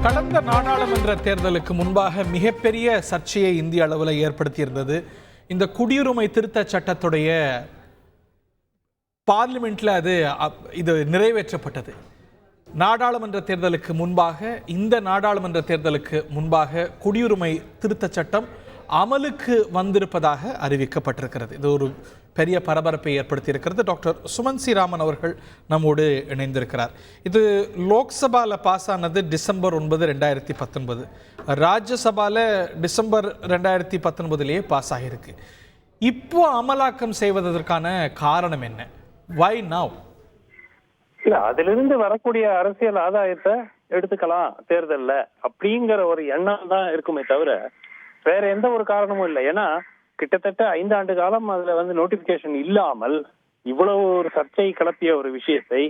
கடந்த நாடாளுமன்ற தேர்தலுக்கு முன்பாக மிகப்பெரிய சர்ச்சையை இந்திய அளவில் ஏற்படுத்தியிருந்தது. இந்த குடியுரிமை திருத்த சட்டத்துடைய பார்லிமெண்ட்ல இது நிறைவேற்றப்பட்டது. நாடாளுமன்ற தேர்தலுக்கு முன்பாக, இந்த நாடாளுமன்ற தேர்தலுக்கு முன்பாக குடியுரிமை திருத்த சட்டம் அமலுக்கு வந்திருப்பதாக அறிவிக்கப்பட்டிருக்கிறது. இது ஒரு பெரிய பரபரப்பை ஏற்படுத்தி இருக்கிறது. டாக்டர் சுமன் சி ராமன் அவர்கள் நம்மோடு இணைந்திருக்கிறார். இது லோக்சபாவில் பாஸ் ஆனது டிசம்பர் 9, 2019. ராஜ்யசபாவில் டிசம்பர் 2019 பாஸ் ஆகியிருக்கு. இப்போ அமலாக்கம் செய்வதற்கான காரணம் என்ன? வை நவ்? இல்ல, அதிலிருந்து வரக்கூடிய அரசியல் ஆதாயத்தை எடுத்துக்கலாம் தேர்தல்ல அப்படிங்கிற ஒரு எண்ணம் தான் இருக்குமே தவிர வேற எந்த ஒரு காரணமும் இல்லை. ஏன்னா கிட்டத்தட்ட 5 ஆண்டு காலம் அதுல நோட்டிபிகேஷன் இல்லாமல் இவ்வளவு ஒரு சர்ச்சை கிளப்பிய ஒரு விஷயத்தை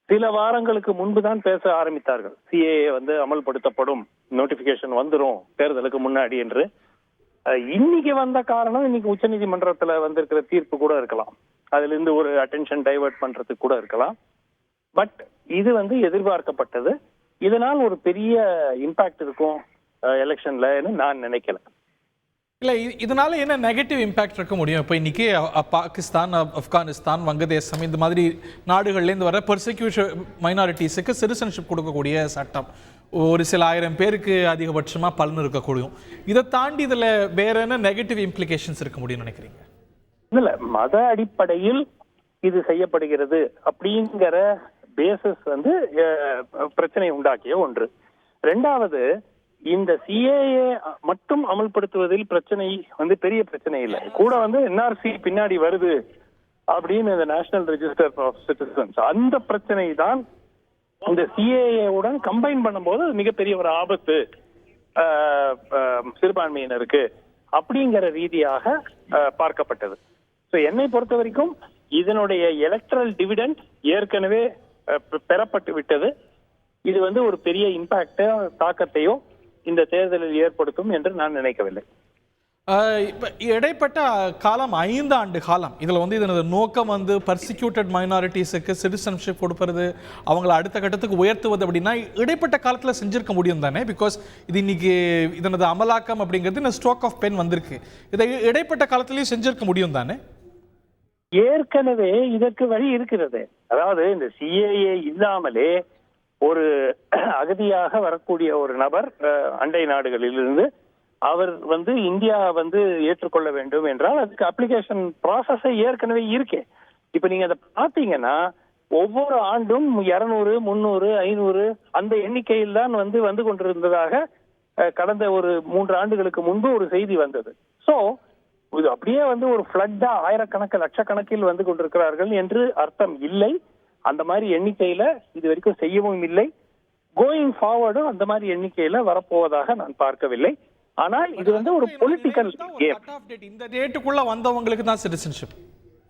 சில வாரங்களுக்கு முன்புதான் பேச ஆரம்பித்தார்கள். சிஏஏ அமல்படுத்தப்படும், நோட்டிபிகேஷன் வந்துரும் தேர்தலுக்கு முன்னாடி என்று. இன்னைக்கு வந்த காரணம், இன்னைக்கு உச்சநீதிமன்றத்துல வந்திருக்கிற தீர்ப்பு கூட இருக்கலாம். அதுல இருந்து ஒரு அட்டென்ஷன் டைவர்ட் பண்றதுக்கு கூட இருக்கலாம். பட் இது எதிர்பார்க்கப்பட்டது. இதனால் ஒரு பெரிய இம்பாக்ட் இருக்கும் எலெக்ஷன்ல நான் நினைக்கல. இல்லை, இதனால என்ன நெகட்டிவ் இம்பேக்ட் இருக்க முடியும்? இப்போ இன்னைக்கு பாகிஸ்தான், ஆப்கானிஸ்தான், வங்கதேசம் இந்த மாதிரி நாடுகள்லேருந்து வர பெர்சிக்யூஷன் மைனாரிட்டிஸுக்கு சிட்டிசன்ஷிப் கொடுக்கக்கூடிய சட்டம் ஒரு சில 1000 பேருக்கு அதிகபட்சமாக பலன் இருக்கக்கூடும். இதை தாண்டி இதில் வேற என்ன நெகட்டிவ் இம்ப்ளிகேஷன்ஸ் இருக்க முடியும்னு நினைக்கிறீங்க? இல்ல, மத அடிப்படையில் இது செய்யப்படுகிறது அப்படிங்கிற பேசிஸ் பிரச்சனை உண்டாக்கிய ஒன்று. ரெண்டாவது, இந்த சிஏஏ மட்டும் அமல்படுத்துவதில் பிரச்சனை பெரிய பிரச்சனை இல்லை. கூட என்ஆர்சி பின்னாடி வருது அப்படின்னு இந்த நேஷனல் ரெஜிஸ்டர் ஆஃப் சிட்டிசன்ஸ், அந்த பிரச்சனை தான் இந்த சிஏஏ உடன் கம்பைன் பண்ணும்போது மிகப்பெரிய ஒரு ஆபத்து சிறுபான்மையினருக்கு அப்படிங்கிற ரீதியாக பார்க்கப்பட்டது. ஸோ என்னை பொறுத்த வரைக்கும் இதனுடைய எலக்ட்ரல் டிவிடெண்ட் ஏற்கனவே பெறப்பட்டு விட்டது. இது ஒரு பெரிய இம்பாக்டோ தாக்கத்தையோ இந்த தேர்தலில் ஏற்படுத்தும் என்று நான் நினைக்கவில்லை. இடைப்பட்ட காலம் 5 ஆண்டு காலம். இதில் இதனது நோக்கம் பர்சிக்யூட்டட் மைனாரிட்டிஸுக்கு சிட்டிசன்ஷிப் கொடுப்பது, அவங்களை அடுத்த கட்டத்துக்கு உயர்த்துவது அப்படின்னா இடைப்பட்ட காலத்தில் செஞ்சிருக்க முடியும் தானே? பிகாஸ் இது இன்னைக்கு இதனது அமலாக்கம் அப்படிங்கிறது இந்த ஸ்ட்ரோக் ஆஃப் பென் வந்திருக்கு. இதை இடைப்பட்ட காலத்திலேயே செஞ்சிருக்க முடியும் தானே? ஏற்கனவே இதற்கு வழி இருக்கிறது. அதாவது இந்த சிஏஏ இல்லாமலே ஒரு அகதியாக வரக்கூடிய ஒரு நபர் அண்டை நாடுகளிலிருந்து அவர் இந்தியா ஏற்றுக்கொள்ள வேண்டும் என்றால் அதுக்கு அப்ளிகேஷன் ப்ராசஸ் ஏற்கனவே இருக்கே. இப்ப நீங்க அதை பாத்தீங்கன்னா ஒவ்வொரு ஆண்டும் 200, 300, 500 அந்த எண்ணிக்கையில் தான் வந்து கொண்டிருந்ததாக கடந்த ஒரு 3 ஆண்டுகளுக்கு முன்பு ஒரு செய்தி வந்தது. சோ இது அப்படியே ஒரு ஃபிளட்டா ஆயிரக்கணக்கில் லட்சக்கணக்கில் கொண்டிருக்கிறார்கள் என்று அர்த்தம் இல்லை. அந்த மாதிரி எண்ணிக்கையில இது வரைக்கும் செய்யவும் இல்லை. கோயிங் ஃபார்வர்டும் அந்த மாதிரி எண்ணிக்கையில வரப்போவதாக நான் பார்க்கவில்லை. ஆனால் இது ஒரு பொலிட்டிக்கல் கேம். இந்த டேட்டுக்குள்ள வந்தவங்களுக்கு தான் citizenship,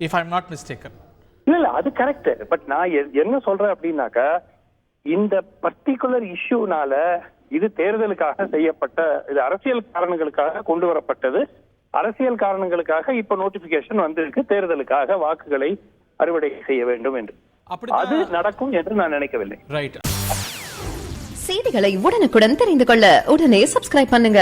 if I am not mistaken. இல்ல, அது கரெக்ட். பட் நான் என்ன சொல்றேன் அப்படின்னாக்கா, இந்த பர்டிகுலர் இஷ்யூனால இது தேர்தலுக்காக செய்யப்பட்ட, இது அரசியல் காரணங்களுக்காக கொண்டு வரப்பட்டது. அரசியல் காரணங்களுக்காக இப்ப நோட்டிபிகேஷன் வந்திருக்கு, தேர்தலுக்காக வாக்குகளை அறுவடை செய்ய வேண்டும் என்று. அது நடக்கும் என்று நான் நினைக்கவில்லை. செய்திகளை உடனுக்குடன் தெரிந்து கொள்ள உடனே சப்ஸ்கிரைப் பண்ணுங்க.